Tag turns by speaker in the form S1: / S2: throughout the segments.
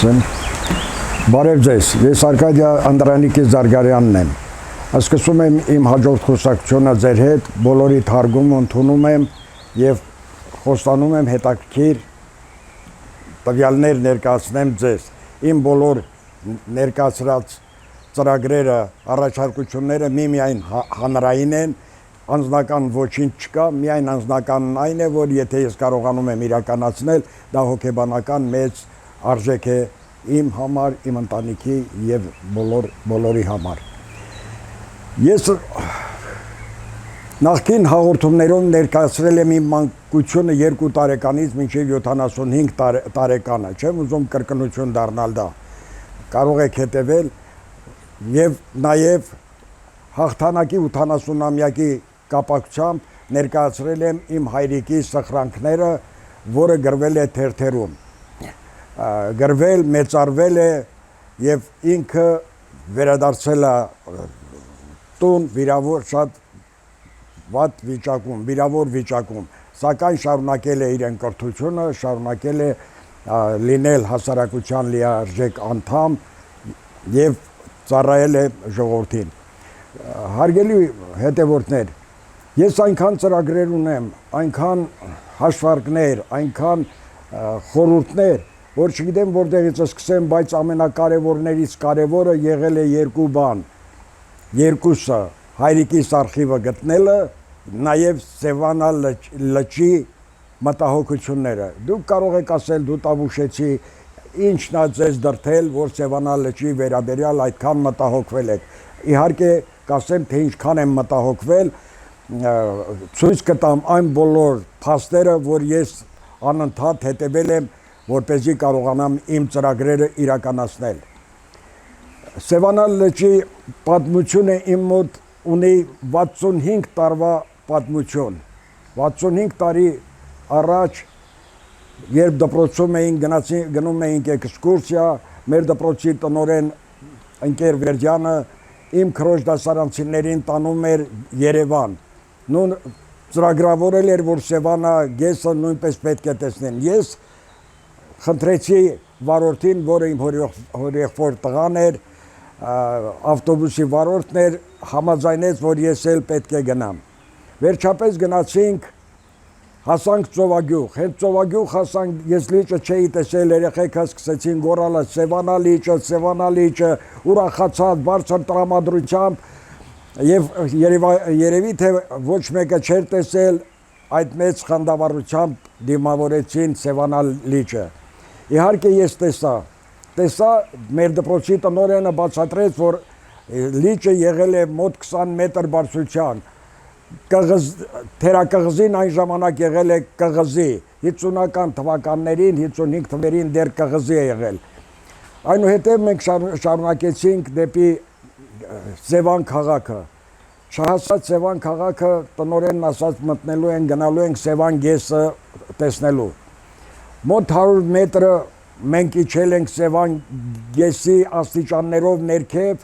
S1: ասեմ։ Բարև ձեզ, ես Արկադիա Անդրանիկի Զարգարյանն եմ։ Սկսում եմ իմ հաջորդ խոսակցությունը ձեր հետ, բոլորի թարգումը ընդունում եմ եւ խոստանում եմ հետաքրքիր տվյալներ ներկայացնեմ ձեզ։ Իմ բոլոր ներկայացրած ծրագրերը, առաջարկությունները միմիայն հանրային են, անձնական ոչինչ չկա, միայն անձնականն այն է, որ եթե ես կարողանում եմ իրականացնել, դա հոգեբանական մեծ արժեք է իմ համար, իմ ընտանիքի եւ բոլորի համար։ Ես նախկին հաղորդումներով ներկայացրել եմ իմ մանկությունը 2 տարեկանից մինչև 75 տարեկանը, չեմ ուզում կրկնություն դառնալ դա։ Կարող եք հետևել եւ նաեւ հաղթանակի 80-ամյակի կապակցությամբ ներկայացրել եմ իմ հայրիկի սխրանքները, որը գրվել է թերթերում։ Գրվել, մեծարվել է եւ ինքը վերադարձել է տուն շատ վատ վիճակում, վիրավոր վիճակում, սակայն շարունակել է իր ընկերությունը, շարունակել է լինել հասարակության լիարժեք անդամ եւ ծառայել է ժողովրդին։ Հարգելի հետևորդներ, ես այնքան ծրագրեր ունեմ, այնքան հաշվարկներ, այնքան խորհուրդներ, որ չգիտեմ որտեղից սկսեմ, բայց ամենակարևորներից կարևորը եղել է 2 բան։ Երկուսը հայրիկիս արխիվը գտնելը, նաև Սևանա լճի մտահոգությունները։ Դուք կարող եք ասել, դու Տավուշեցի, ինչն է ձեզ դրդել, որ Սևանա լճի վերաբերյալ այդքան մտահոգվել եք։ Իհարկե կասեմ, թե ինչքան եմ մտահոգվել, ցույց կտամ այն բոլոր փաստերը, որ ես անընդհատ հետևել եմ, որպեսզի կարողանամ իմ ծրագրերը իրականացնել։ Սևանա լճի պատմությունը իմ մոտ ունի 65 տարվա պատմություն։ 65 տարի առաջ, երբ դպրոցում էինք գնում էինք էքսկուրսիա, մեր դպրոցի տնօրեն ընկեր Վերդյանը իմ քրոջ դասարանցիներին տանում էր Երևան։ Նույն ծրագրավորել էր, որ Սևանա գեսը նույնպես պետք է տեսնեն։ Ես խնդրեցի վարորդին, որը իմ հորեղբոր տղան էր, ավտոբուսի վարորդն էր, համաձայնեց, որ ես էլ պետք է գնամ։ Վերջապես գնացինք, հասանք Ծովագյուղ, հենց Ծովագյուղ հասանք, ես լիճը չէի տեսել, երեխեքը սկսեցին գոռալ Սևանա լիճը, ուրախացած, բարձր տրամադրությամբ եւ երևի թե ոչ մեկը չէր տեսել, այդ մեծ խանդավառությամբ դիմավորեցին Սևանա լիճը։ Իհարկե ես տեսա մեր դպրոցի տնօրենը բացատրեց, որ լիճը եղել է մոտ 20 մետր բարձրության, թերակղզին այն ժամանակ եղել է կղզի, 50-ական թվականներին, 55 թվերին դեռ կղզի է եղել։ Այնուհետև մենք շարունակեցինք դեպի Սևան քաղաքը։ Չհասած Սևան քաղաքը, տնօրենն ասաց մտնելու են, գնալու ենք Սևան գեսը տեսնելու։ Մոտ 100 մետրը մենք իջել ենք Սևան գեսի աստիճաններով ներքև,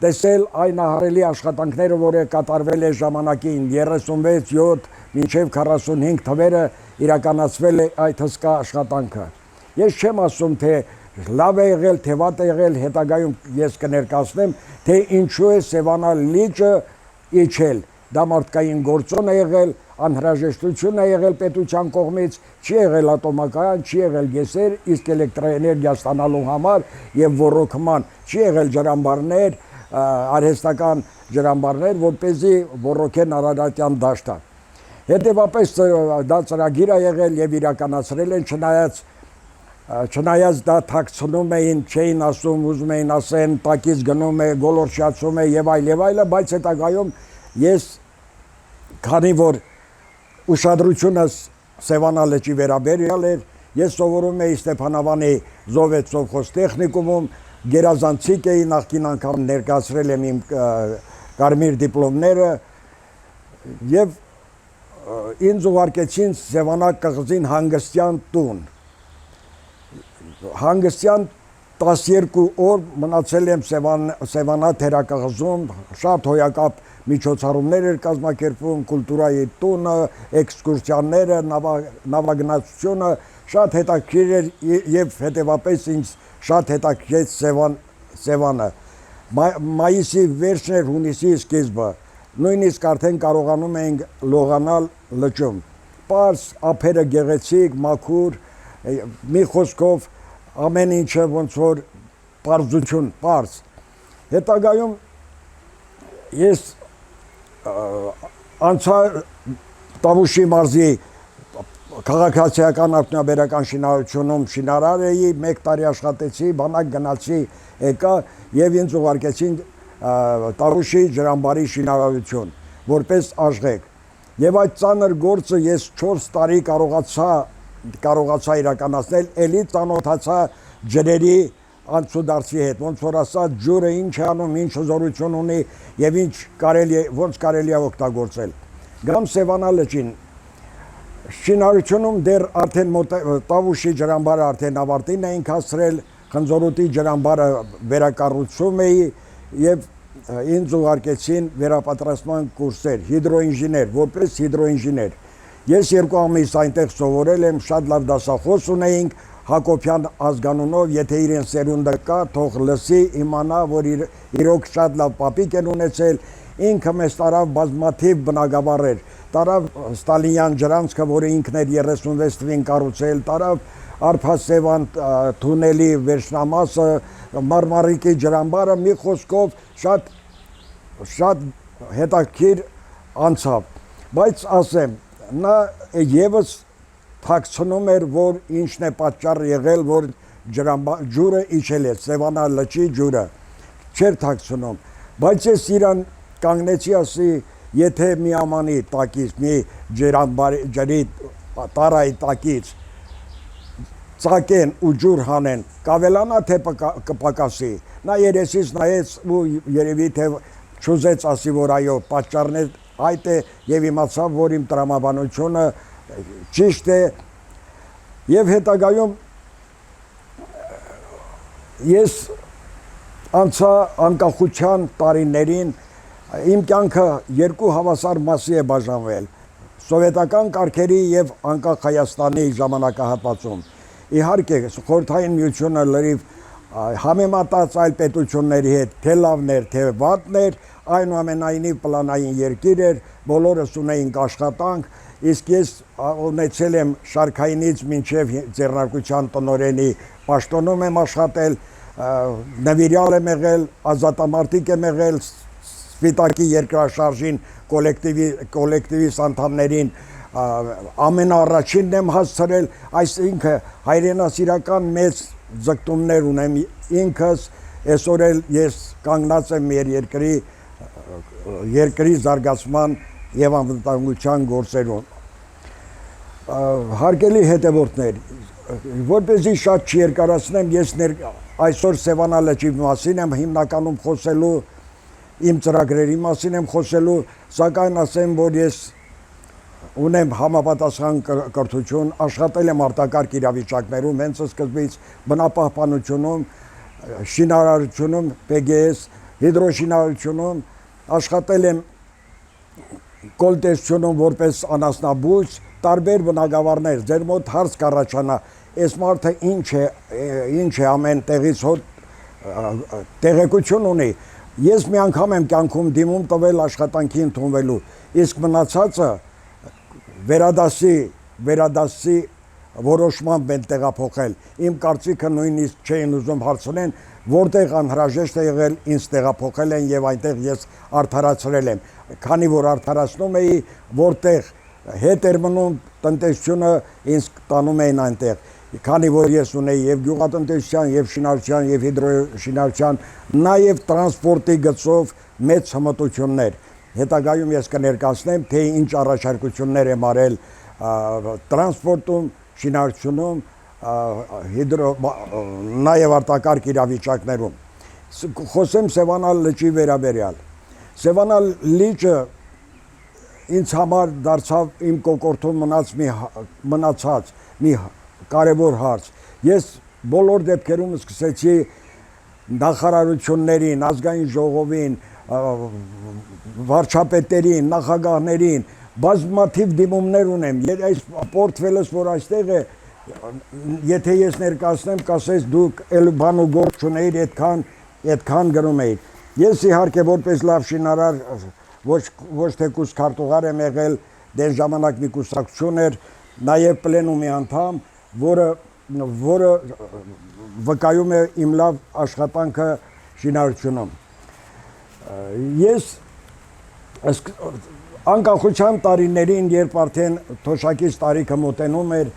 S1: տեսել այն ահռելի աշխատանքները, որը կատարվել է ժամանակին 36-7 մինչև 45 թվերը իրականացվել է այդ հսկա աշխատանքը։ Ես չեմ ասում, թե լավ է եղել, թե վատ է եղել, հետագայում ես կներկայացնեմ, թե ինչու է Սևանա լիճը իջել։ Դա մարդկային գործոն է եղել, անհրաժեշտություն է եղել պետության կողմից, չի եղել ատոմակայան, չի եղել գեսեր, իսկ էլեկտրաէներգիա ստանալու համար եւ ոռոգման, չի եղել ջրամբարներ, արհեստական ջրամբարներ, որպեսզի ոռոգեն Արարատյան դաշտը։ Հետևաբար դա ծրագիր է եղել եւ իրականացրել են, չնայած դա թաքցնում էին, չէին ասում, ուզում էին ասեն, տակից գնում է, գոլորշիացում է եւ այլը, բայց հետագայում ես, քանի որ ուշադրությունս Սևանա լճի վերաբերյալ էր, ես սովորում էի Ստեփանավանի Զովետ սովխոզ տեխնիկումում, գերազանցիկ էի, նախկին անգամ ներկայացրել եմ իմ կարմիր դիպլոմները եւ ինձ ուղարկեցին Սևանա կղզին հանգստյան տուն։ Հանգստյան 12 օր մնացել եմ Սևանա թերակղզում, շատ հոյակապ միջոցառումներ էր կազմակերպվում, կուլտուրայի տունը, էքսկուրսիաները, նավագնացությունը, շատ հետաքրքիր էր եւ հետեւապես ինձ շատ հետաքրքրեց Սևանը։ Մայիսի վերջն էր, հունիսի սկիզբը, նույնիսկ արդեն կարողանում էինք լողանալ լճում։ Պարզ, ափերը գեղեցիկ, մաքուր, մի խոսքով ամեն ինչը ոնց որ պարզություն, պարզ։ Հետագայում ես անցա Տավուշի մարզի քաղաքացիական արդյունաբերական շինարարությունում շինարար էի, 1 տարի աշխատեցի, բանակ գնացի, եկա եւ ինձ ուղարկեցին Տավուշի ջրամբարի շինարարություն, որպես աշխեք։ Եվ այդ ծանր գործը ես 4 տարի կարողացա իրականացնել, ելի ծանոթացա ջրերի անցուդարձի հետ, ոնց որ ասած ջուրը ինչ է անում, ինչ հզորություն ունի եւ ոնց կարելի է օգտագործել։ Գամ Սևանա լճին։ Շինարարությունում դեռ արդեն Տավուշի ջրամբարը արդեն ավարտին էինք հասցրել, Խնձորուտի ջրամբարը վերակառուցում էի եւ ինձ ուղարկեցին վերապատրաստման կուրսեր, հիդրոինժեներ, որպես հիդրոինժեներ։ Ես 2 ամիս այնտեղ սովորել եմ, շատ լավ դասախոս ունեինք, Հակոբյան ազգանունով, եթե իրեն սերունդը կա, թող լսի, իմանա, որ իրոք շատ լավ պապիկ են ունեցել, ինքը մեզ տարավ բազմաթիվ բնակավարեր, տարավ Ստալինյան ջրանցքը, որը ինքն էր 36 թվին կառուցել, տարավ Արփասևան թունելի վերջնամասը, Մարմարիկի ջրամբարը, մի խոսքով շատ հետաքրքիր անցավ, բայց ասեմ, նա եւս թաքցնում էր, որ ինչն է պատճառ եղել, որ ջուրը իջել է, Սևանա լճի ջուրը, չէր թաքցնում, բայց ես իրան կանգնեցի, ասի, եթե մի ամանի տակից, մի ջրի տարայի տակից ծակեն ու ջուր հանեն, կավելանա թե կպակասի, նա երեսից նայեց ու երևի թե չուզեց ասի, որ այո, պատճառն է այդ է եւ իմացավ, որ իմ տրամաբանությունը ճիշտ է եւ հետագայում ես անցա անկախության տարիներին իմ կյանքը 2 հավասար մասի է բաժանվել սովետական կարգերի եւ անկախ Հայաստանի ժամանակահատվածում իհարկե խորհրդային միությունը լրիվ համեմատած այլ պետությունների հետ թե լավն էր թե վատն էր այնուամենայնիվ պլանային երկիր էր բոլորս ունեինք աշխատանք իսկ ես ունեցել եմ շարքայինից մինչև ձեռնարկության տնօրենի պաշտոնում եմ աշխատել նվիրյալ եմ եղել ազատամարտիկ եմ եղել Սպիտակի երկրաշարժին կոլեկտիվի անդամներին ամենաառաջինն եմ հասցրել այսինքն հայրենասիրական մեծ ձգտումներ ունեմ ինքս այսօր էլ ես կանգնած եմ մեր երկրի զարգացման եւ անվտանգության գործերում հարգելի հետևորդներ որպեսզի շատ չերկարացնեմ ես այսօր Սևանա լճի մասին եմ հիմնականում խոսելու իմ ծրագրերի մասին եմ խոսելու սակայն ասեմ որ ես ունեմ համապատասխան կրթություն աշխատել եմ արտակարգ իրավիճակներում հենց սկզբից բնապահպանությունում շինարարությունում PGS հիդրոշինարարությունում աշխատել եմ կոլտեսությունում որպես անասնաբույծ տարբեր բնակավարներ ձեր մոտ հարց կառաջանա այս մարդը ինչ է ամեն տեղից տեղեկություն ունի ես մի անգամ եմ կյանքում դիմում տվել աշխատանքի ընդունվելու իսկ մնացածը վերադասի որոշմամբ են տեղափոխել իմ կարծիքը նույնիսկ չէին ուզում հարցնեն որտեղ անհրաժեշտ է եղել ինձ տեղափոխել են եւ այնտեղ ես արդարացրել եմ քանի որ արդարացնում էի որտեղ հետ էր մնում տնտեսությունը ինձ տանում էին այնտեղ քանի որ ես ունեի եւ գյուղատնտեսության եւ շինարարության եւ հիդրոշինարարության նաեւ տրանսպորտի գծով մեծ հմտություններ հետագայում ես կներկայացնեմ թե ինչ առաջարկություններ եմ արել տրանսպորտում շինարարությունում նաեւ արտակարգ իրավիճակներում խոսեմ Սևանա լճի վերաբերյալ Սևանա լիճը ինձ համար դարձավ իմ կոկորդում մնացած մի կարևոր հարց ես բոլոր դեպքերում սկսեցի նախարարություններին ազգային ժողովին վարչապետերին նախագահներին բազմաթիվ դիմումներ ունեմ այս պորտֆելս որ այստեղ է եթե ես ներկայացնեմ, կասես դուք էլ բան ու գործ չունեիր, այդքան գրում էիր։ Ես իհարկե որպես լավ շինարար ոչ թե կուսքարտուղար եմ եղել, դեն ժամանակ մի կուսակցություն էր, նաև պլենումի անդամ, որը վկայում է իմ լավ աշխատանքը շինարարությունում։ Ես անկախության տարիներին, երբ արդեն թոշակից տարիքը մոտենում էր,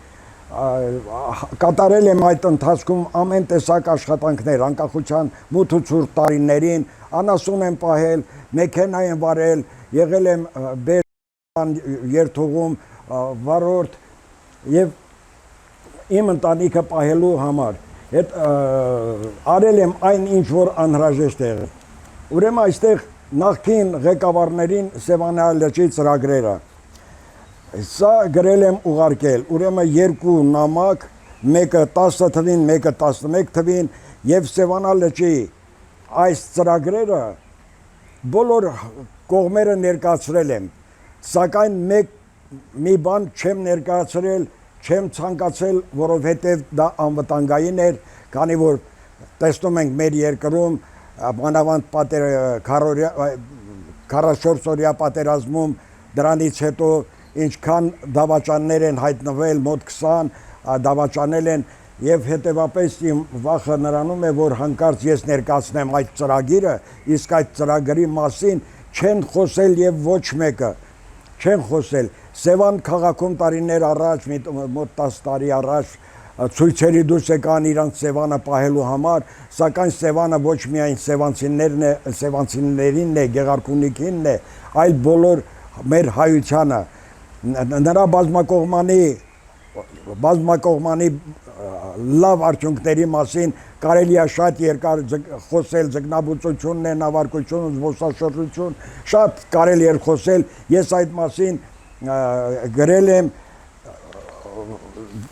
S1: կատարել եմ այդ ընթացքում ամեն տեսակ աշխատանքներ, անկախության մութ ու ցուրտ տարիներին, անասուն եմ պահել, մեքենա եմ վարել, եղել եմ երթուղում վարորդ եւ իմ ընտանիքը պահելու համար։ Այդ արել եմ այն ինչ որ անհրաժեշտ է եղել։ Ուրեմն այստեղ նախկին ղեկավարներին Սևանա լճի ծրագրերը սա գրել եմ ուղարկել, ուրեմն երկու նամակ, մեկը 10 թվին, մեկը 11 թվին եւ Սևանա լճի այս ծրագրերը բոլոր կողմերը ներկայացրել եմ, սակայն մի բան չեմ ներկայացրել, չեմ ցանկացել, որովհետեւ դա անվտանգային էր, քանի որ տեսնում ենք մեր երկրում մանավանդ 44-օրյա պատերազմում դրանից հետո ինչքան դավաճաններ են հայտնվել, մոտ 20 դավաճանել են եւ հետեւապես իմ վախը նրանում է, որ հանկարծ ես ներկայացնեմ այդ ծրագիրը, իսկ այդ ծրագրի մասին չեն խոսել եւ ոչ մեկը չեն խոսել։ Սևան քաղաքում տարիներ առաջ, մոտ 10 տարի առաջ ցույցերի դուրս եկան իրանց Սևանը պահելու համար, սակայն Սևանը ոչ միայն սևանցիներինն է, Գեղարքունիքինն է, այլ բոլոր մեր հայությանը։ Նրա բազմակողմանի լավ արդյունքների մասին կարելի է շատ երկար խոսել, ձկնաբուծությունն է, նավարկություն, զբոսաշրջություն, շատ կարելի է խոսել, ես այդ մասին գրել եմ,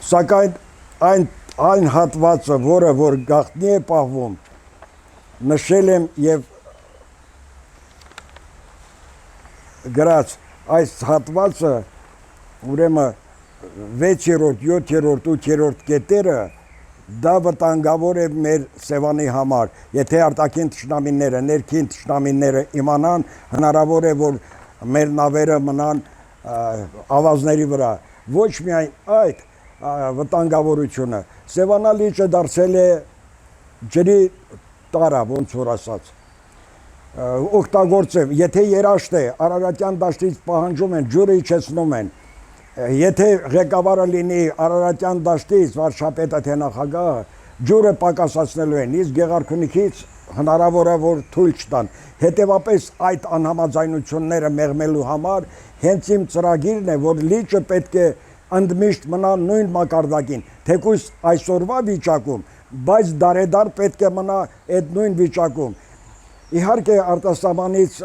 S1: սակայն այն հատվածը, որը որ գաղտնի է պահվում, նշել եմ եւ գրած այս հատվածը, ուրեմն 6-րդ, 7-րդ, 8-րդ կետերը դա վտանգավոր է մեր Սևանի համար, եթե արտաքին թշնամիները, ներքին թշնամիները իմանան, հնարավոր է որ մեր նավերը մնան ավազների վրա, ոչ միայն այդ վտանգավորությունը, Սևանա լիճը դարձել է ջրի տարա, ոնց որ ասած, օգտագործեմ, եթե երաշտ է, Արարատյան դաշտից պահանջում են, ջուրը իջեցնում են, եթե ղեկավարը լինի Արարատյան դաշտից, վարչապետը թե նախագահը, ջուրը պակասացնելու են, իսկ Գեղարքունիքից հնարավոր է որ թույլ չտան, հետևապես այդ անհամաձայնությունները մեղմելու համար հենց իմ ծրագիրն է, որ լիճը պետք է ընդմիշտ մնա նույն մակարդակին, թեկուզ այսօրվա վիճակում, բայց դարեդար պետք է մնա այդ նույն վիճակում։ Իհարկե արտասահմանից,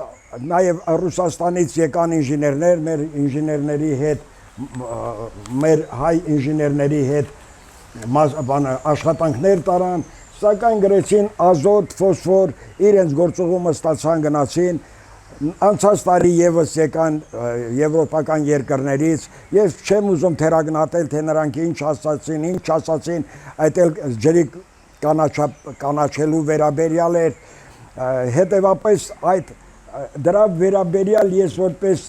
S1: նաև Ռուսաստանից եկան ինժեներներ, մեր ինժեներների հետ, մեր հայ ինժեներների հետ աշխատանքներ տարան, սակայն գրեցին ազոտ, ֆոսֆոր, իրենց գործողումը ստացան գնացին, անցած տարի եւս եկան եվրոպական երկրներից, ես չեմ ուզում թերագնահատել, թե նրանք ինչ ասացին, այդ էլ ջրի կանաչելու վերաբերյալ էր, հետևապես դրա վերաբերյալ ես որպես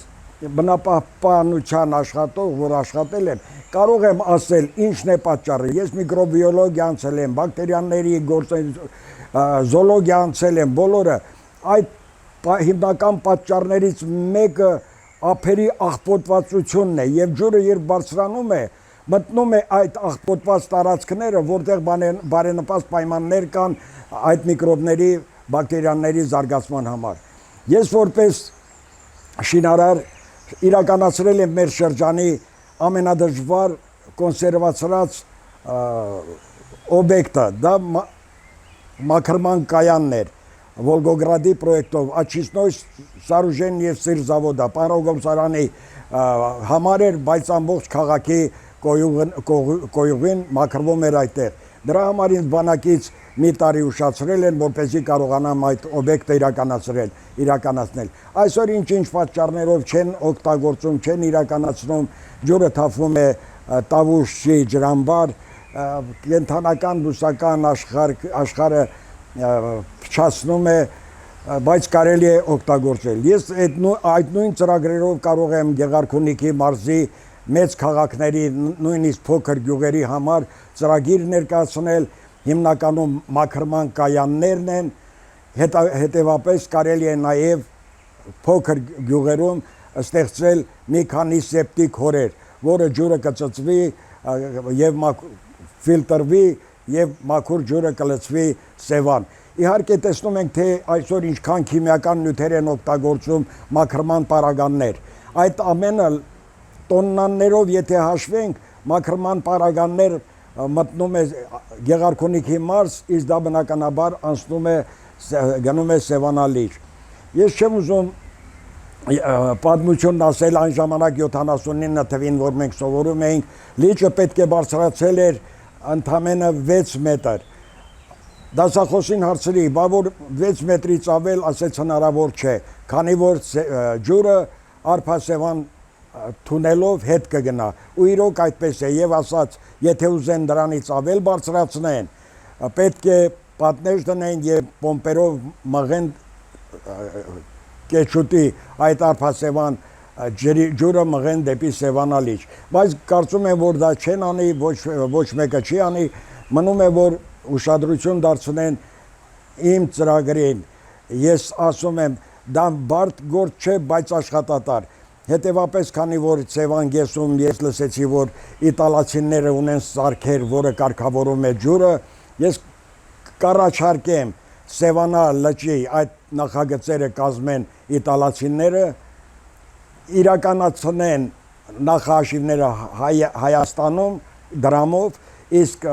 S1: բնապահպանության աշխատող, որ աշխատել եմ, կարող եմ ասել ինչն է պատճառը, ես միկրոբիոլոգիա անցել եմ, բակտերիաների զոոլոգիա անցել եմ, բոլորը, այդ հիմնական պատճառներից մեկը ափերի աղբոտվածությունն է եւ ջուրը երբ բարձրանում է մտնում է այդ աղբոտված տարածքները որտեղ բարենպաստ պայմաններ կան այդ միկրոբների բակտերիաների զարգացման համար ես որպես շինարար իրականացրել եմ մեր շրջանի ամենադժվար կոնսերվացրած օբյեկտը դա մաքրման կայանն էր Volgogradi պրոյեկտով Աչիսնոյ Սարուժեն եւ Սիրզավոդա Պարոգոմսարանի համար էր, բայց ամբողջ քաղաքի կոյուղին մաքրվում էր այդտեղ։ Դրա համար ինձ բանակից մի տարի ուշացրել են, որպեսզի կարողանամ այդ օբյեկտը իրականացնել։ Այսօր ինչ-ինչ պատճառներով չեն օգտագործում, չեն իրականացնում, ջուրը թափվում է Տավուշի ջրամբար, կենթանական բուսական աշխարհը փչացնում է, բայց կարելի է օգտագործել։ Ես այդ նույն ծրագրերով կարող եմ Գեղարքունիքի մարզի մեծ քաղաքների, նույնիսկ փոքր գյուղերի համար ծրագիր ներկայացնել, հիմնականում մաքրման կայաններն են, հետևապես կարելի է նաև փոքր գյուղերում ստեղծել մի քանի սեպտիկ հորեր, որը ջուրը կծծվի եւ ֆիլտրվի եւ մաքուր ջուրը կլցվի Սևան։ Իհարկե տեսնում ենք, թե այսօր ինչքան քիմիական նյութեր են օգտագործում մաքրման պարագաներ։ Այդ ամենը տոննաներով եթե հաշվենք, մաքրման պարագաներ մտնում է Գեղարքունիքի մարզ, իսկ դա բնականաբար անցնում է գնում է Սևանալիճ։ Ես չեմ ուզում պատմությունն ասել այն ժամանակ 79 թվին, որ մենք սովորում էինք, լիճը պետք է բարձրացել էր ընդամենը 6 մետր։ Դասախոսին հարցրի, բա որ 6 մետրից ավել, ասեց հնարավոր չէ, քանի որ ջուրը Արփասևան թունելով հետ կգնա։ Ու իրոք այդպես է, եւ ասաց, եթե ուզեն դրանից ավել բարձրացնեն, պետք է պատնեշ դնեն եւ պոմպերով մղեն Կեչուտի այդ Արփասևան ջուրը մղեն դեպի Սևանալիճ, բայց կարծում եմ, որ դա չեն անի, ոչ մեկը չի անի, մնում է, որ ուշադրություն դարձնեն իմ ծրագրին։ Ես ասում եմ, դա բարդ գործ չէ, բայց աշխատատար։ Հետևապես, քանի որ Սևան գեսում ես լսեցի, որ իտալացիները ունեն սարքեր, որը կարգավորում է ջուրը, ես կառաջարկեմ Սևանա լճի այդ նախագծերը կազմեն իտալացիները, իրականացնեն նախահաշիվները Հայաստանում դրամով, իսկ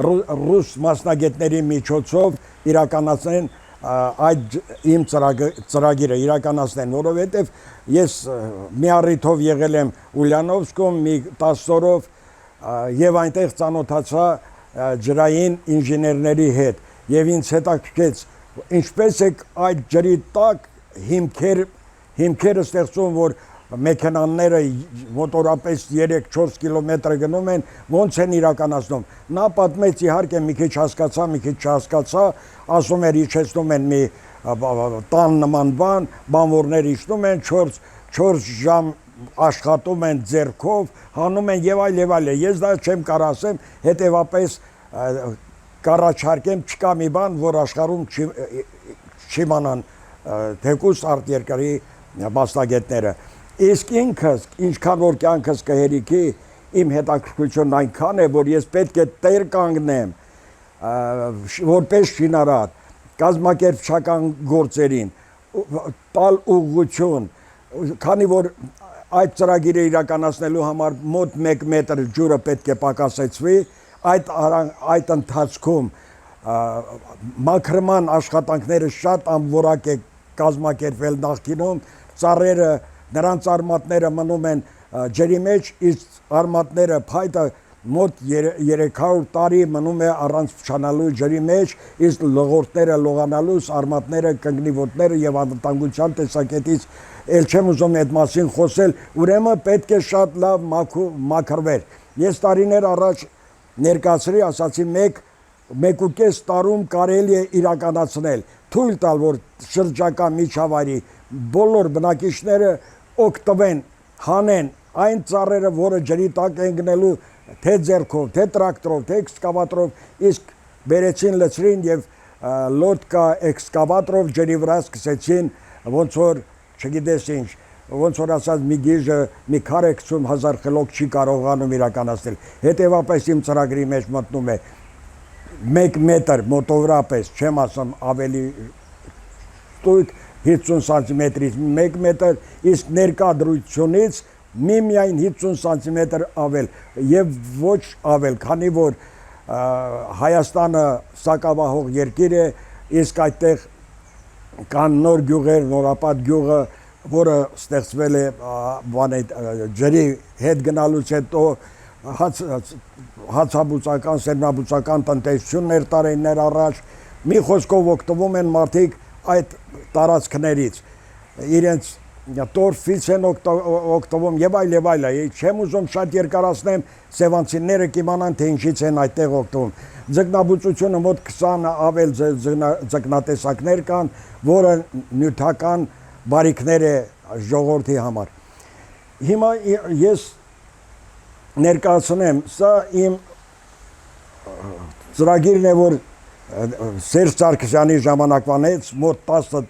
S1: ռուս մասնագետների միջոցով իրականացնեն այդ իմ ծրագիրը իրականացնեն, որովհետև ես մի առիթով եղել եմ Ուլյանովսկում մի 10 օրով եւ այնտեղ ծանոթացա ջրային ինժեներների հետ եւ ինձ հետաքրքրեց ինչպես է այդ ջրի տակ հիմքերը ստեղծում, որ մեքենաները մոտորապես 3-4 կիլոմետր գնում են, ոնց են իրականացնում։ Նա պատմեց, իհարկե մի քիչ հասկացա, մի քիչ չհասկացա, ասում էր իջեցնում են մի տան նման բան, բանվորներ իջնում են 4 ժամ աշխատում են ձեռքով, հանում են եւ այլ։ Ես դա չեմ կարող ասեմ, հետեւապես կառաջարկեմ, չկա մի բան, որ աշխարհում չիմանան թեկուզ արտերկրի մասնագետները։ Իսկ ինքս, ինչքան որ կյանքս կհերիքի, իմ հետաքրքրությունն այնքան է, որ ես պետք է տեր կանգնեմ որպես շինարար կազմակերպչական գործերին, տալ ուղղություն, քանի որ այդ ծրագիրը իրականացնելու համար մոտ 1 մետր ջուրը պետք է պակասեցվի, այդ ընթացքում մաքրման աշխատանքները շատ անորակ է կազմակերպվել նախկինում, ծառերը, նրանց արմատները մնում են ջրի մեջ, իսկ արմատները փայտը մոտ 300 տարի մնում է առանց փչանալու ջրի մեջ, իսկ լողորտները լողանալուց արմատները, կնգնիվոտները եւ անվտանգության տեսակետից ել չեմ ուզում այդ մասին խոսել, ուրեմն պետք է շատ լավ մաքրվեր։ Ես տարիներ առաջ ներկայացրի, ասացի 1.5 տարում կարելի է իրականացնել, թույլ տալ, որ շրջակա միջավայրի բոլոր բնակիչները օգտվեն, հանեն այն ծառերը, որը ջրի տակ են գնելու, թե ձեռքով, թե տրակտորով, թե էքսկավատորով, իսկ բերեցին լցրին եւ լոդկա էքսկավատորով ջրի վրա սկսեցին, ոնց որ չգիտես ինչ, ոնց որ ասած մի գիժը մի քար 20,000 խլոք չի կարողանում իրականացնել։ Հետևապես իմ ծրագրի մեջ մտնում է 1 մետր մոտավորապես, չեմ ասում ավելի ստույգ 50 սանտիմետրից 1 մետր, իսկ ներկայդրությունից միմիայն 50 սանտիմետր ավել եւ ոչ ավել, քանի որ Հայաստանը սակավահող երկիր է, իսկ այդտեղ կան նոր գյուղեր, Նորապատ գյուղը, որը ստեղծվել է ջրի հետ գնալուց հետո հացաբուծական, սերմնաբուծական տնտեսություններ տարիներ առաջ, մի խոսքով օգտվում են մարդիկ այդ տարածքներից, իրենց տորֆից են օգտվում եւ այլ, չեմ ուզում շատ երկարացնեմ, սևանցիները կիմանան թե ինչից են այդտեղ օգտվում։ Ձկնաբուծությունը մոտ 20 ավել ձկնատեսակներ կան, որը նյութական բարիքներ է ժողովրդի համար։ Հիմա ես ներկայացնեմ, սա իմ ծրագիրն է, որ Սերժ Սարգսյանի ժամանակվանից մոտ 10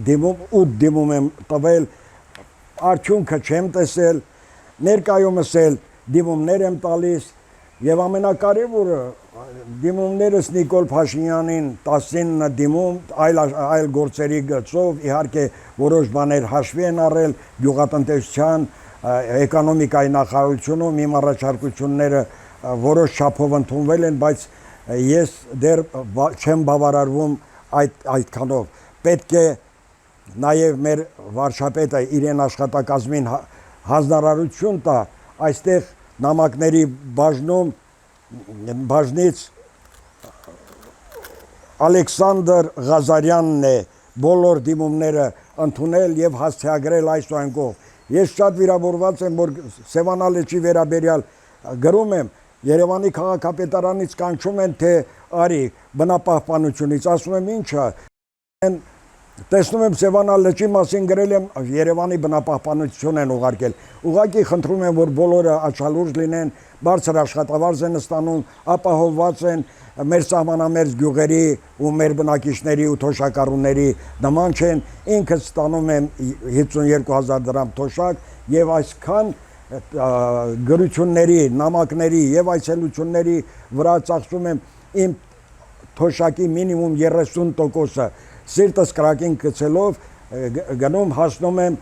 S1: դիմում, 8 դիմում եմ տվել, արդյունքը չեմ տեսել, ներկայումս էլ դիմումներ եմ տալիս եւ ամենակարևորը դիմումներս Նիկոլ Փաշինյանին 19 դիմում, այլ գործերի գծով, իհարկե որոշ բաներ հաշվի են առել գյուղատնտեսության, էկոնոմիկայի նախարարությունում իմ առաջարկությունները որոշ չափով ընդունվել են, բայց ես դեռ չեմ բավարարվում այդքանով։ Պետք է նաև մեր վարչապետը իրեն աշխատակազմին հանձնարարություն տա, այստեղ նամակների բաժնից Ալեքսանդր Ղազարյանն է բոլոր դիմումները ընդունել եւ հասցեագրել այս ու այն կողմ։ Ես շատ վիրավորված եմ, որ Սևանալեչի վերաբերյալ գրում եմ, Երևանի քաղաքապետարանից կանչում են, թե արի բնապահպանությունից, ասում եմ ինչա, տեսնում եմ Սևանալ լճի մասին գրել եմ, Երևանի բնապահպանություն են ուղարկել, ուղղակի խնդրում եմ, որ բոլորը աչալուրջ լինեն, բարձր աշխատավարձ են ստանում, ապահովված են, մեր սահմանամերձ գյուղերի ու մեր բնակիչների ու թոշակառուների նման չեն, ինքս ստանում եմ 52,000 դրամ թոշակ եւ այսքան գրությունների, նամակների եւ այցելությունների վրա ծախսում եմ իմ թոշակի մինիմում 30%-ը սիրտս կրակին գցելով գնում հասնում եմ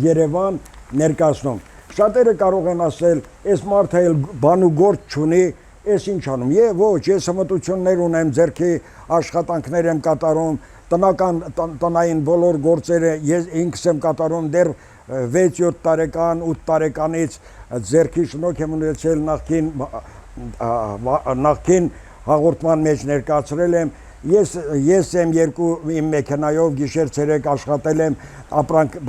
S1: Երևան ներկայացնում։ Շատերը կարող են ասել, այս մարդը էլ բան ու գործ չունի, ես ինչ անում։ Եվ ոչ, ես հմտություններ ունեմ, ձեռքի աշխատանքներ եմ կատարում, տնային բոլոր գործերը ես ինքս եմ կատարում դեռ 6-7 տարեկան, 8 տարեկանից ձեռքի շնորհք եմ ունեցել նախքին հաղորդման մեջ ներկայացրել եմ, ես եմ երկու իմ մեքենայով գիշեր ցերեկ աշխատել եմ, ապրանք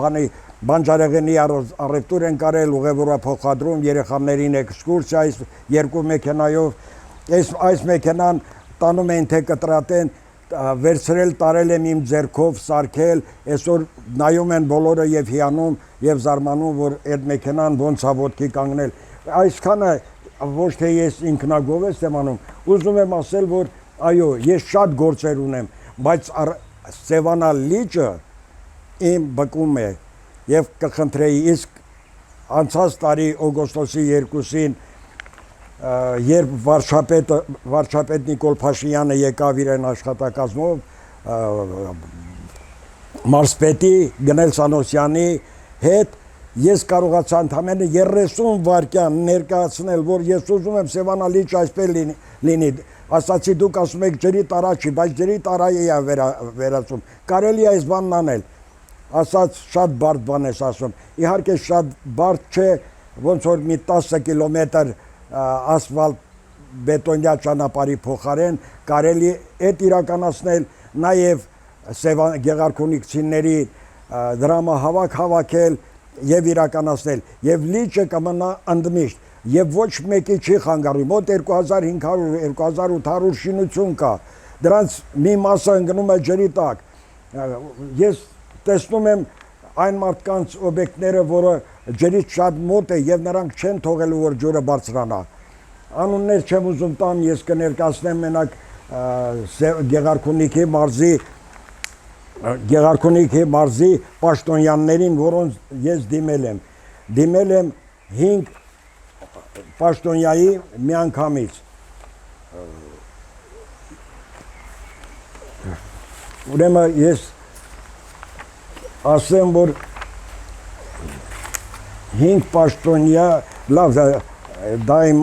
S1: բանջարեղենի առևտուր են կարել, ուղևորափոխադրում, երեխաներին էքսկուրսիա, երկու մեքենայով, այս մեքենան տանում են թե կտրատեն, վերցրել տարել եմ իմ ձեռքով, սարքել, այսօր նայում են բոլորը եւ հիանում եւ զարմանում, որ այդ մեքենան ոնց է ոտքի կանգնել։ Այսքանը ոչ թե ես ինքնագովես եմ անում, ուզում եմ ասել, որ այո, ես շատ գործեր ունեմ, բայց Սևանալ լիճը իմ բկում է եւ կխնդրեի, իսկ անցած տարի օգոստոսի 2-ին երբ վարչապետ Նիկոլ Փաշինյանը եկավ իրեն աշխատակազմով, մարզպետի Գնել Սանոսյանի հետ, ես կարողացա ընդամենը 30 վայրկյան ներկայացնել, որ ես ուզում եմ Սևանալ լիճը այսպես լինի, ասացի դուք ասում եք ջրի տարա չի, բայց ջրի տարայի է վերածում, կարելի է այս բանն անել, ասաց շատ բարդ բան ես ասում, իհարկե շատ բարդ չէ, ոնց որ մի 10 կիլոմետր ասֆալտ բետոնյա ճանապարհի փոխարեն կարելի է իրականացնել, նաև գեղարքունիքցիների դրամահավաք հավաքել եւ իրականացնել եւ լիճը կմնա ընդմիշտ եւ ոչ մեկի չի խանգարվի, մոտ 2500-2800 շինություն կա, դրանց մի մասը ընկնում է ջրի տակ, ես տեսնում եմ այն մարդկանց օբյեկտները, որը ջրից շատ մոտ է եւ նրանք չեն թողելու, որ ջուրը բարձրանա։ Անուններ չեմ ուզում տամ, ես կներկայացնեմ մենակ Գեղարքունիքի մարզի պաշտոնյաներին, որոնց ես դիմել եմ 5 պաշտոնյայի միանգամից։ Ուրեմն ես ասեմ, որ 5 պաշտոնյա, լավ, դա իմ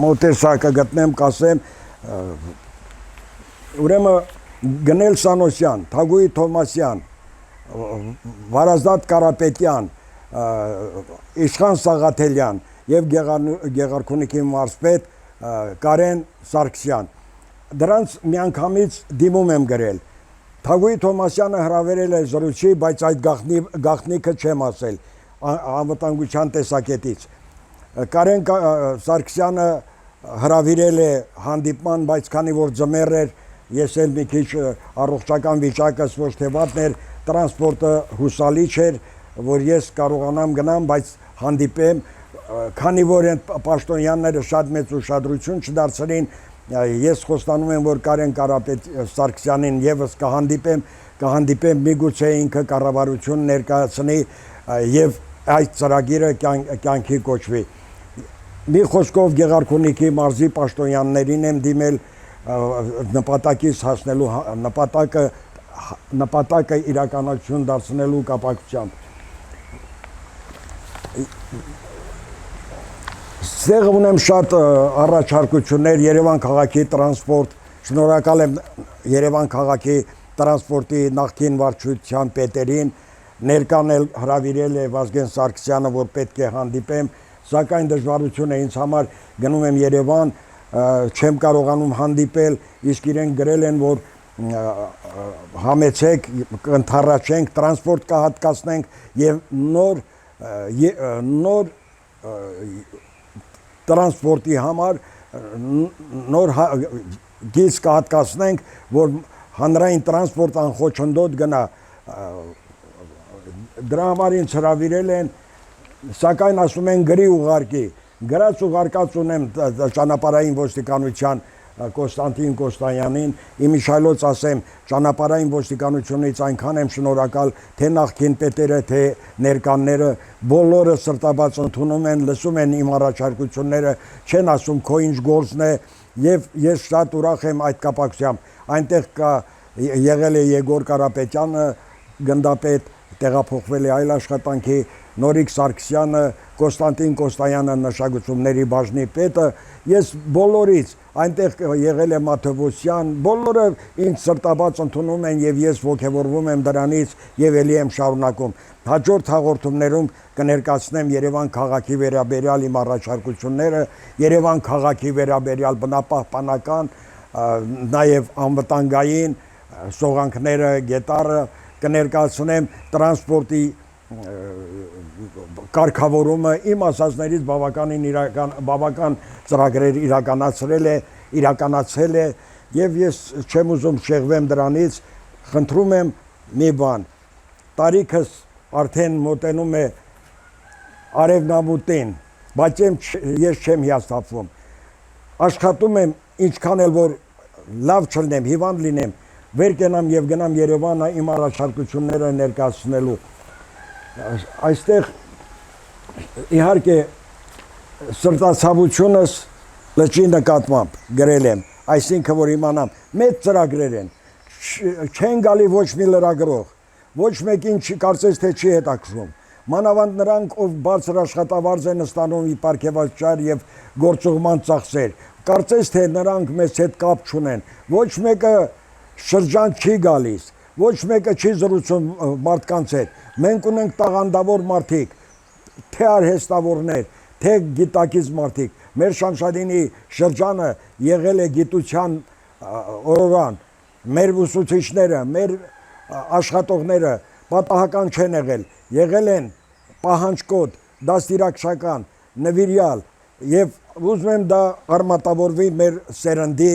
S1: մոտեսա կգտնեմ, կասեմ, ուրեմն Գնել Սանոսյան, Թագուհի Թովմասյան, Վարազդատ Կարապետյան, Իշխան Սաղաթելյան եւ Գեղարքունիքի մարզպետ Կարեն Սարգսյան։ Դրանց միանգամից դիմում եմ գրել։ Թագուհի Թոմասյանը հրավերել է զրույցի, բայց այդ գաղտնիքը չեմ ասել անվտանգության տեսակետից։ Կարեն Սարգսյանը հրավիրել է հանդիպման, բայց քանի որ ձմեռ էր, ես էլ մի քիչ առողջական վիճակս ոչ թե վատն էր, տրանսպորտը հուսալի չէր, որ ես կարողանամ գնամ, բայց հանդիպեմ, քանի որ այն պաշտոնյաները շատ մեծ ուշադրություն չդարձրին, ես խոստանում եմ, որ Կարեն Սարգսյանին եւս կհանդիպեմ, միգուցե ինքը կառավարություն ներկայացնի եւ այդ ծրագիրը կյանքի կոչվի։ Մի խոսքով Գեղարքունիքի մարզի պաշտոնյաներին եմ դիմել նպատակից հասնելու նպատակը իրականություն դարձնելու կապակցությամբ։ Ստեղ ունեմ շատ առաջարկություններ Երևան քաղաքի տրանսպորտ, շնորհակալ եմ Երևան քաղաքի տրանսպորտի նախկին վարչության պետերին, ներկան էլ հրավիրել է Վազգեն Սարգսյանը, որ պետք է հանդիպեմ, սակայն դժվարություն է ինձ համար, գնում եմ Երևան, չեմ կարողանում հանդիպել, իսկ իրենք գրել են, որ համեցեք, կընդառաջենք, տրանսպորտ կհատկացնենք եւ նոր տրանսպորտի համար նոր գիծ կհատկացնենք, որ հանրային տրանսպորտ անխոչնդոտ գնա։ Դրա համար ինձ հրավիրել են, սակայն ասում են գրի ուղարկի։ Գրած ուղարկած ունեմ ճանապարհային ոստիկանության Կոստանտին Կոստանյանին, իմիշայլոց ասեմ, ճանապարհային ոստիկանությունից այնքան եմ շնորհակալ, թե նախկին պետերը, թե ներկանները, բոլորը սրտաբաց ընդունում են, լսում են իմ առաջարկությունները, չեն ասում քո ինչ գործն է, եւ ես շատ ուրախ եմ այդ կապակցությամբ։ Այնտեղ կա եղել է Եգոր Կարապետյանը, գնդապետ, տեղափոխվել է այլ աշխատանքի, Նորիկ Սարգսյանը, Կոստանտին Կոստանյանը նշագությունների բաժնի պետը, ես բոլորից այնտեղ եղել է Մաթևոսյան, բոլորը ինձ սրտաբաց ընդունում են եւ ես ողջևորվում եմ դրանից եւ ելի եմ շարունակում։ Հաջորդ հաղորդումներում կներկայացնեմ Երևան քաղաքի վերաբերյալ իմ առաջարկությունները, Երևան քաղաքի վերաբերյալ բնապահպանական, նաեւ անվտանգային սողանքները, գետառը, կներկայացնեմ տրանսպորտի կարգավորումը, իմ ասածներից բավական ծրագրեր իրականացրել է եւ ես չեմ ուզում շեղվեմ դրանից, խնդրում եմ մի բան, տարիքս արդեն մոտենում է արևնամուտին, բայց ես չեմ հիասթափվում, աշխատում եմ ինչքան էլ որ լավ չլինեմ, հիվանդ լինեմ, վեր կենամ եւ գնամ Երևանը իմ առաջարկությունները ներկայացնելու։ Այստեղ իհարկե սրտացավությունս լճի նկատմամբ գրել եմ, այսինքն որ իմանամ, մեծ ծրագրեր են, չեն գալի ոչ մի լրագրող, ոչ մեկին կարծես թե չի հետաքրքրում, մանավանդ նրանք, ով բարձր աշխատավարձ են ստանում ի պարգևաճար եւ գործուղման ծախսեր, կարծես թե նրանք մեզ հետ կապ չունեն, ոչ մեկը շրջան չի գալիս, ոչ մեկը չի զրուցում մարդկանց հետ, մենք ունենք տաղանդավոր մարդիկ, թե արհեստավորներ, թե գիտակից մարդիկ, մեր Շամշադինի շրջանը եղել է գիտության օրորան, մեր ուսուցիչները, մեր աշխատողները պատահական չեն եղել են պահանջկոտ, դաստիարակչական, նվիրյալ եւ ուզում եմ դա արմատավորվի մեր սերնդի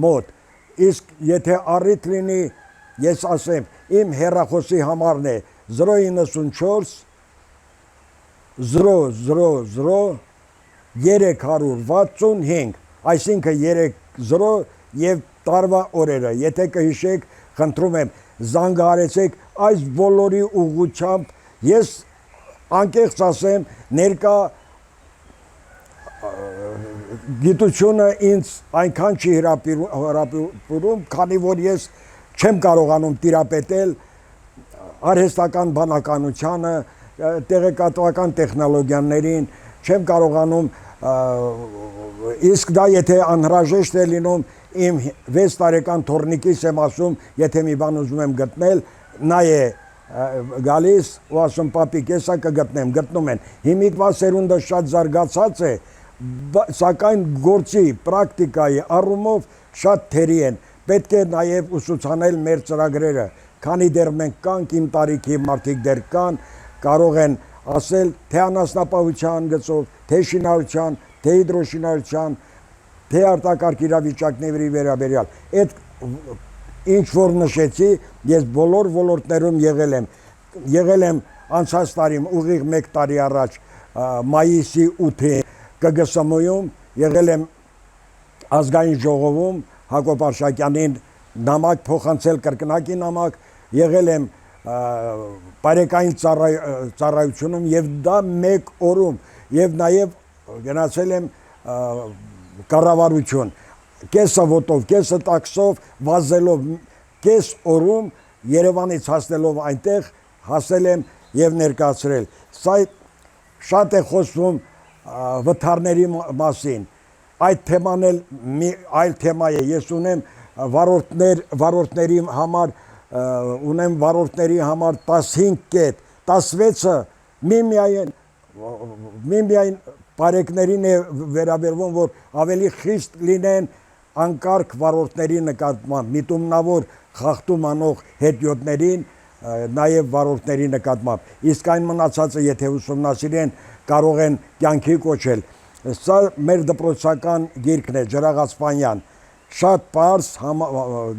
S1: մոտ, իսկ եթե առիթ լինի, ես ասեմ, իմ հեռախոսի համարն է 094 000 365, այսինքն 30 եւ տարվա օրերը, եթե կհիշեք, խնդրում եմ, զանգահարեցեք այս բոլորի ուղղությամբ, ես անկեղծ ասեմ, ներկա գիտությունը ինձ այնքան չի հրապուրում, քանի որ ես չեմ կարողանում տիրապետել արհեստական բանականությանը, տեղեկատվական տեխնոլոգիաներին, չեմ կարողանում, իսկ դա եթե անհրաժեշտ է լինում, իմ 6 տարեկան թոռնիկիս եմ ասում, եթե մի բան ուզում եմ գտնել, նա է գալիս ու ասում պապիկ, եսա կգտնեմ, գտնում են, հիմիկվա սերունդը շատ զարգացած է, սակայն գործի, պրակտիկայի առումով շատ թերի են, պետք է նաև ուսուցանել մեր ծրագրերը, քանի դեռ մենք կանք իմ տարիքի մարդիկ դեռ կան, կարող են ասել թե անասնապահության գծով, թե շինարարության, թե հիդրոշինարարության, թե արտակարգ իրավիճակների վերաբերյալ։ Այդ ինչ որ նշեցի, ես բոլոր ոլորտներում եղել եմ անցած տարի ուղիղ 1 տարի առաջ մայիսի 8-ին ԿԳՍՄ-ում, եղել եմ ազգային ժողովում Հակոբ Արշակյանին նամակ փոխանցել կրկնակի նամակ, եղել եմ բարեկային ծառայությունում եւ դա 1 օրում եւ նաեւ գնացել եմ կառավարություն կեսը ոտով, կեսը տաքսով, վազելով կես օրում Երևանից հասնելով այնտեղ հասել եմ եւ ներկայացրել։ Սա շատ է խոսվում վթարների մասին։ Այդ թեման էլ մի այլ թեմա է։ Ես ունեմ վարորդների համար 15 կետ, 16-ը միմիայն բարեկներին է վերաբերվում, որ ավելի խիստ լինեն անկարգ վարորդների նկատմամբ, միտումնավոր խախտում անող հետիոտներին, նաև վարորդների նկատմամբ։ Իսկ այն մնացածը, եթե ուսումնասիրեն, կարող են կյանքի կոչել։ Սա մեր դպրոցական գիրքն է, Ջրաղացպանյան, շատ պարզ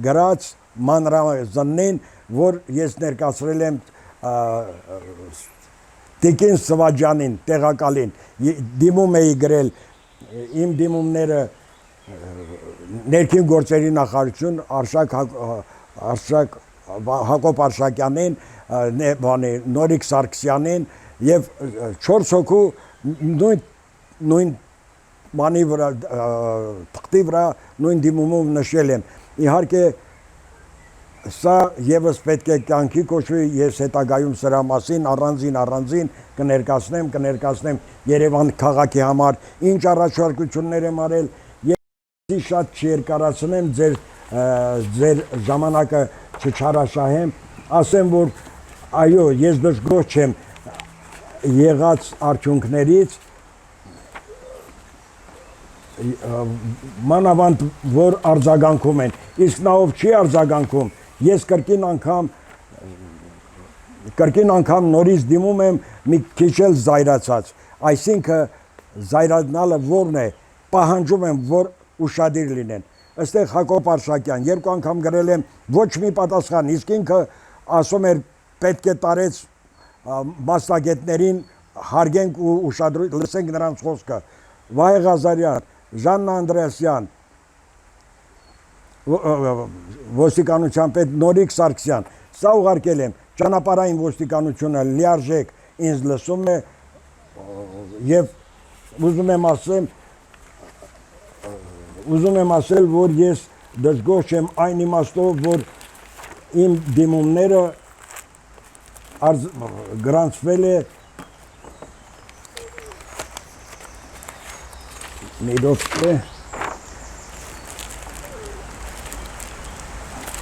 S1: գրած մանրազնին, որ ես ներկայացրել եմ Տիկին Սվաջանին, տեղակալին, դիմում էի գրել, իմ դիմումները ներքին գործերի նախարարություն Հակոբ Արշակյանին, Նորիկ Սարգսյանին եւ 4 հոգու նույն մանի վրա, թղթի վրա նույն դիմումով նշել եմ։ Իհարկե սա եւս պետք է կյանքի կոչվի, ես հետագայում սրա մասին առանձին կներկայացնեմ Երևան քաղաքի համար ինչ առաջարկություններ եմ արել եւ շատ չերկարացնեմ ձեր ժամանակը չչարաշահեմ, ասեմ որ այո, ես դժգոհ չեմ եղած արդյունքներից, մանավանդ որ արձագանքում են, իսկ նա ով չի արձագանքում, ես կրկին անգամ նորից դիմում եմ մի քիչ էլ զայրացած, այսինքն զայրանալը որն է, պահանջում եմ, որ ուշադիր լինեն։ Այստեղ Հակոբ Արշակյան 2 անգամ գրել եմ, ոչ մի պատասխան, իսկ ինքը ասում էր պետք է տարեց մասնագետներին հարգենք ու ուշադրություն լսենք նրանց խոսքը։ Վահե Ղազարյան, Ժաննա Անդրեասյան, ոստիկանության պետ Նորիկ Սարգսյան, սա ուղարկել եմ, ճանապարհային ոստիկանությունը լիարժեք ինձ լսում է եւ ուզում եմ ասել, որ ես դժգոհ չեմ այն իմաստով, որ իմ դիմումները գրանցվել է մի րոպե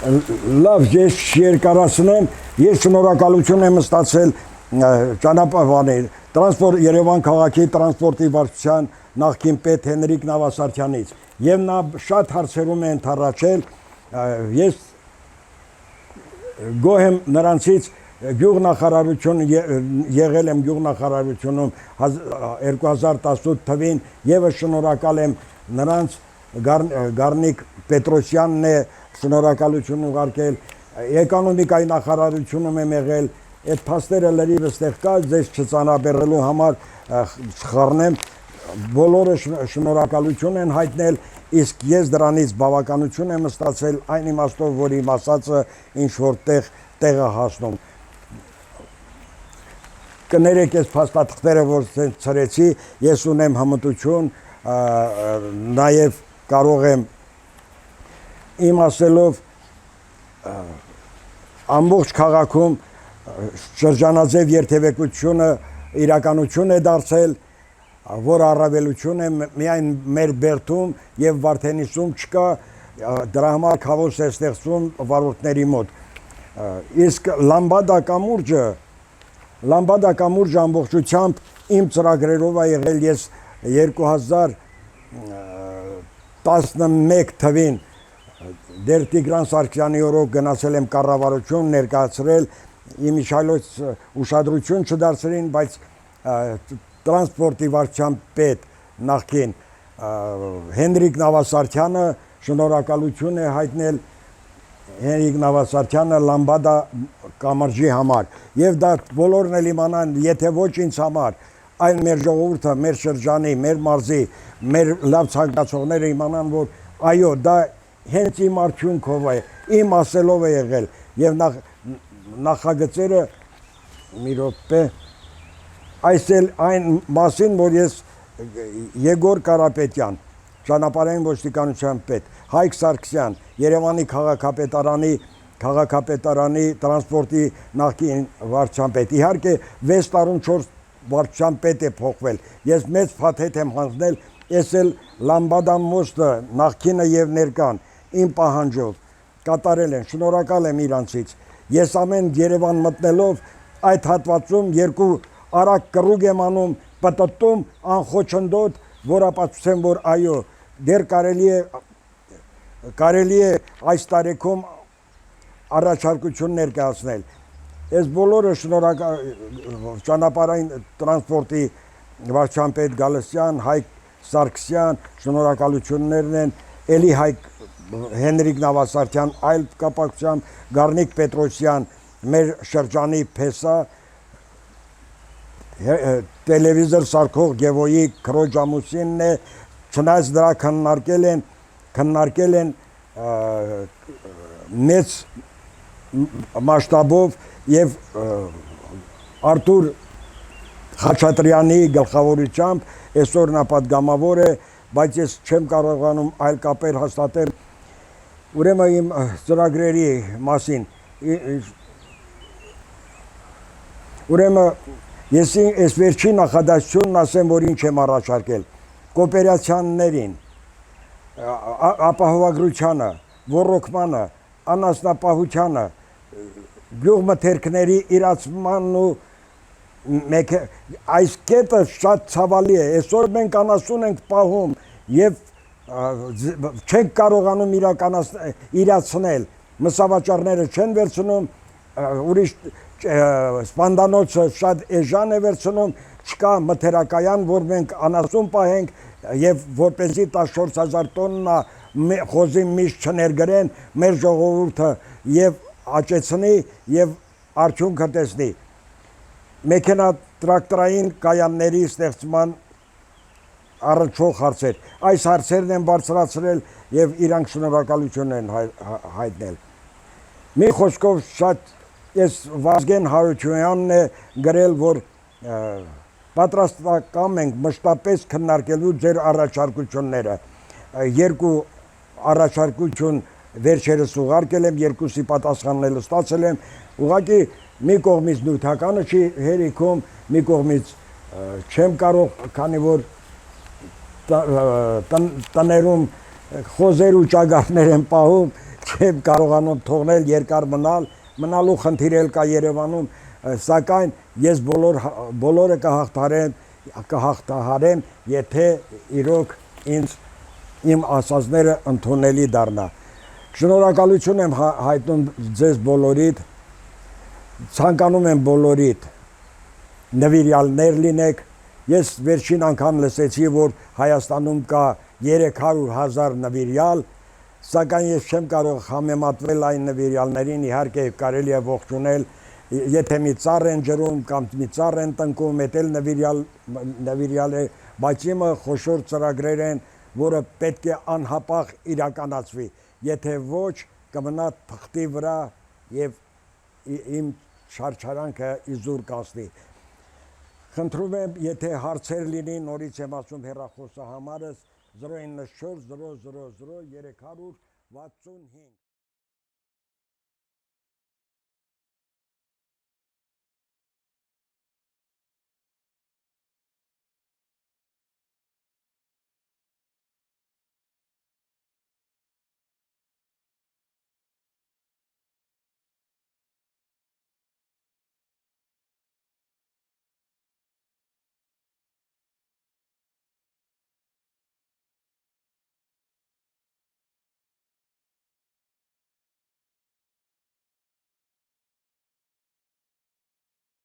S1: լավ, ես չերկարացնեմ, ես շնորհակալություն եմ ստացել Երևան քաղաքի տրանսպորտի վարչության նախկին պետ Հենրիկ Նավասարդյանից եւ նա շատ հարցերում է ընդառաջել, ես գոհ եմ նրանցից գյուղնախարարություն եղել եմ գյուղնախարարությունում 2018 թվին եւս շնորհակալ եմ նրանց Գառնիկ Պետրոսյանն է շնորհակալություն ուղարկել էկոնոմիկայի նախարարությունում եմ եղել այդ փաստերը լրիվ ստեղ կա ձեզ չծանրաբեռելու համար չխառնեմ բոլորը շնորհակալություն են հայտնել իսկ ես դրանից բավականություն եմ ստացել այն իմաստով որ իմ ասածը ինչ որ տեղը հասնում կներեք այս փաստաթղթերը որ ցրեցի ես ունեմ հմտություն նաև կարող եմ իմ ասելով ամբողջ քաղաքում շրջանաձև երթևեկությունը իրականություն է դարձել, որ առավելություն է միայն մեր Բերդում եւ Վարդենիսում չկա, դրա համար քավոս է ստեղծվում վարորդների մոտ։ Իսկ Լամբադա կամուրջը ամբողջությամբ իմ ծրագրերով է եղել ես 2011 թվին Դեր Տիգրան Սարգսյանի օրոք գնացել եմ կառավարություն ներկայացրել, իմ իշայլոց ուշադրություն չդարձրին, բայց տրանսպորտի վարչության պետ նախկին Հենրիկ Նավասարդյանը շնորհակալություն է հայտնել Հենրիկ Նավասարդյանը Լամբադա կամրջի համար եւ դա բոլորն էլ իմանան, եթե ոչ ինձ համար, այլ մեր ժողովուրդը, մեր շրջանի, մեր մարզի, մեր լավ ցանկացողները իմանան, որ այո, դա հենց իմ արդյունքով է, իմ ասելով է եղել եւ նախագծերը մի րոպե այս էլ այն մասին, որ ես Եգոր Կարապետյան, ճանապարհային ոստիկանության պետ, Հայկ Սարգսյան, Երևանի քաղաքապետարանի տրանսպորտի նախկին վարչության պետ, իհարկե 6 տարում 4 վարչության պետ է փոխվել, ես մեծ փաթեթ եմ հանձնել, ես էլ Լամբադա մոստը նախկինը եւ ներկան իմ պահանջով կատարել են, շնորհակալ եմ իրանցից, ես ամեն Երևան մտնելով այդ հատվածում երկու արագ կռուգ եմ անում, պտտում, անխոչնդոտ, որ ապացուցեմ, որ այո, դեռ կարելի է այս տարեքում առաջարկություն ներկայացնել։ Ես բոլորը շնորհակալ ճանապարհային տրանսպորտի վարչության պետ Գալստյան, Հայկ Սարգսյան, շնորհակալություններն են, էլի Հայկ Հենրիկ Նավասարդյան, այլ կապակցությամբ Գառնիկ Պետրոսյան, մեր շրջանի փեսա, տելևիզոր սարքող Գևոյի քրոջ ամուսինն է, չնայած դրա քննարկել են մեծ մասշտաբով եւ Արթուր Խաչատրյանի գլխավորությամբ այսօր նա պատգամավոր է, բայց ես չեմ կարողանում այլ կապեր հաստատել։ Ուրեմն իմ ծրագրերի մասին ուրեմն ես այս վերջին նախադասությունն ասեմ, որ ինչ եմ առաջարկել կոոպերացիաներին, ապահովագրությանը, ոռոգմանը, անասնապահությանը, գյուղմթերքների իրացմանն ու այս կետը շատ ցավալի է, այսօր մենք անասուն ենք պահում եւ չենք կարողանում իրացնել, մսավաճառները չեն վերցնում, ուրիշ սպանդանոցը շատ էժան է վերցնում, չկա մթերակայան, որ մենք անասուն պահենք եւ որպեսզի 14,000 տոննա խոզի միշտ չներգրեն մեր ժողովուրդը եւ աճեցնի եւ արդյունքը տեսնի։ Մեքենա տրակտորային կայանների ստեղծման առաջող հարցեր։ Այս հարցերն են բարձրացրել եւ իրանք շնորհակալություն են հայտնել։ Մի խոսքով շատ ես Վազգեն Հարությունյանն է գրել, որ պատրաստական ենք մշտապես քննարկելու ձեր առաջարկությունները։ Երկու առաջարկություն վերջերս ուղարկել եմ, երկուսի պատասխանները ստացել եմ, ուղղակի մի կողմից նյութականը չի հերիքում, մի կողմից չեմ կարող, քանի որ տներում խոզեր ու ճագարներ են պահում, չեմ կարողանում թողնել երկար մնալու խնդիր էլ կա Երևանում, սակայն ես բոլորը կհաղթահարեմ, եթե իրոք իմ ասածները ընդունելի դառնա։ Շնորհակալություն եմ հայտնում ձեզ բոլորիդ, ցանկանում եմ բոլորիդ նվիրյալներ լինեք։ Ես վերջին անգամ լսեցի, որ Հայաստանում կա 300,000 նվիրյալ, սակայն ես չեմ կարող համեմատվել այն նվիրյալներին, իհարկե կարելի է ողջունել, եթե մի ծառ են ջրում կամ մի ծառ են տնկում, էդ էլ նվիրյալ է, բայց իմը խոշոր ծրագրեր են, որը պետք է անհապաղ իրականացվի, եթե ոչ կմնա թղթի վրա եւ իմ շարժարանքը իզուր կասնի։ Խնդրում եմ, եթե հարցեր լինի, նորից եմ ասում հեռախոսահամարս 094 000 365